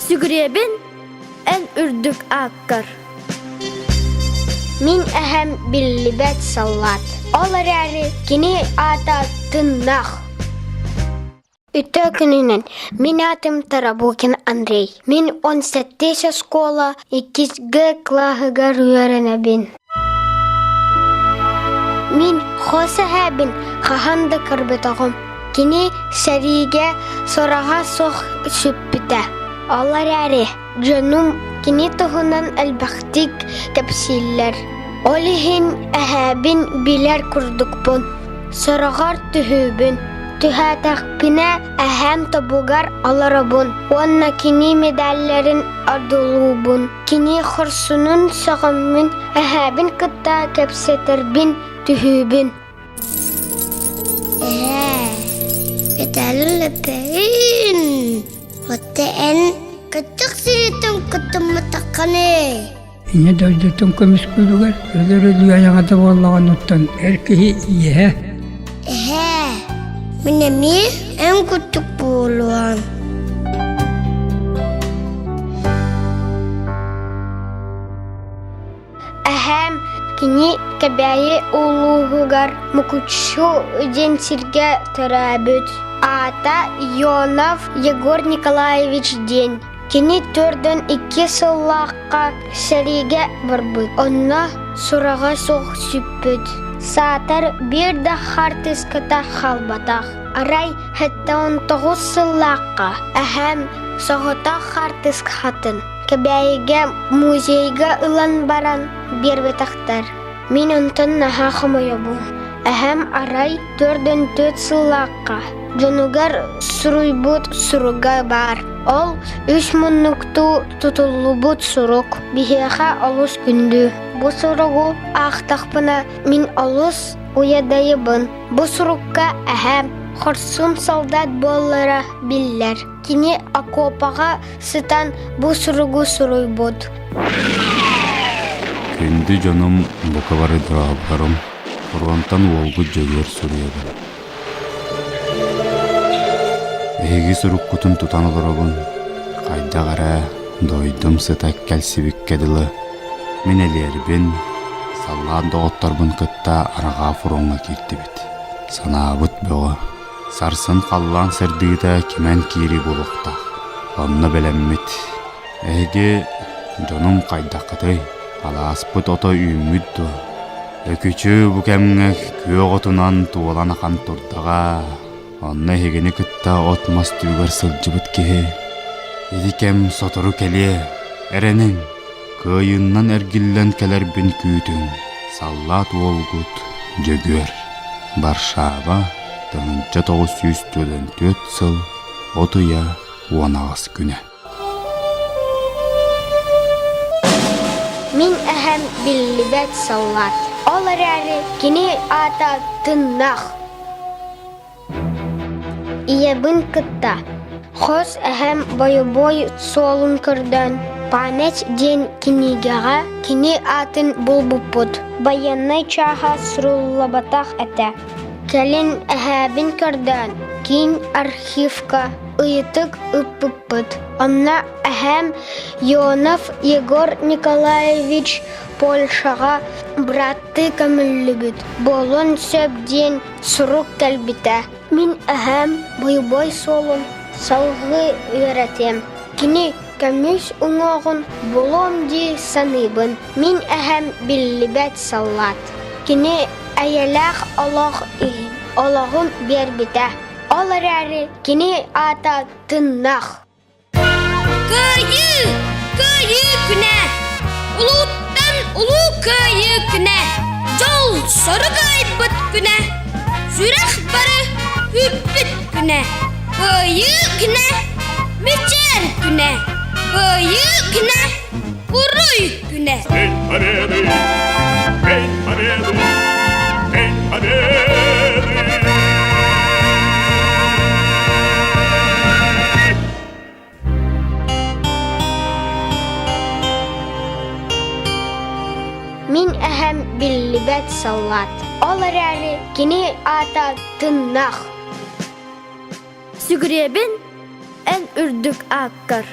Сүгребин эн үрдүк аккар. Мин әһәм биллибәт саллат. Олар әрі кені ата тыннақ. Үтө күнінен, min атым Тарабукин Андрей. Min 17 школа 2 клаһыгар үйренебин. Min хосаһабин хаханды кырбытагым. Кини сәриге сораға соқ сүппіті. Олар әрі жонум кини тұғынан әлбәқтік кәпсиллер. Олихин әһәбин билер күрдікпін. Сорағар түхүбін. Түхәтәқпіне әһәм табугар аларабын. Онна кини медаллерін ардылубын. Кини құрсунun сағымын әһәбин кытта кәпсетербін түхүбін. Бетәлі лөпейін. Оттен кыттық сиреттен кыттымы таққаны. Ине дойдытын көміс күлігер, өлері яңады боллаған оттан әркеі ие. Міне ми ән күттік болуан. Әһәм кини кәбәйі улуғығар мұкучу ден сирге тұрабыд. Ата Ионова Егора Николаевича ден. Кини 4-2 сыллаққа сәриге барбыд. Онна сұраға соқ сүппід. Сатар бір да хартыската халбатақ. Арай хәтті 19 сыллаққа. Әһәм соғыта хартыск хатын. Кәбәйіге музейге ылан баран бербетақтар. Мин онтын наға қымайы бұл. Әһәм арай 4-4 сыллаққа. Жонугар суруйбут суруга бар. Ол 3 мұннукту тутулубут сурук. Бихеха олус күнді. Бу суругу ақтақпына мин олус уядайыбын. Бу сурукка әһәм хорсун солдат боллара биллер. Кини окопаға сытан бу суругу суруйбут. Кенди жаным букавары дырабарым. Фронтан олгу жегер суруябын. Эги сурук кутун тутанылырабын. Кайда кара дойдым сытак кәлсибик кәділі. Мен әлербен саллан доғыттарбын кытта араға фуронға кетті бет. Санабыт бөға. Сарсын қаллан сырдыйда кемен кири болуқта. Онны білеммет. Эге жоным қайдақыдай. Аласпыт ото үймүдді. Өкүчі бүкәміңі көй отынан туылан ақан тұрдаға. Онны егені кытта отмас түйгір сылжыбыт кеге. Едікем сотору келе. Әренің. Кыйыннан әргіллен кәлербін күйтін. Саллат олгут жөгөр. Баршаба 1904 сыл отуя 10 күні. Мин әһәм биллибәт саллат. Олар әрі кені ата тыннақ. Иебін кытта. Хос әһәм бой солын кырдан. Память ден кинигага кини атын булбуппут. Баяннай чаха сруллабатах әтә. Кәлін әһәбін кырдан. Кин архивка ыйтык ыппыппыт. Онна әһәм Ионова Егора Николаевича Польшаға братты көміллібіт. Болын сөп ден сұрук кәлбіті. Мин әһәм бой солын салғы үйретем. Кини көміс ұңағын болом ди саныбын. Мин әһәм биллибәт саллат. Кини әйеләқ олақ иғын. Олағын бербіті. Олар әрі кини ата тыннақ. Кайы күнә. Улуттан улу кайы күнә. Жол сорғай бұт күнә. Сүрәқ бары үппіт күнә. Кайы күнә. Мечер күнә. Кайы күнә. Уруй күнә. День Победы! День Победы! День Победы! Мин әһәм биллибәт саллат. Олар әрі кини ата тыннақ. Сүгребин эн үрдүк аккар.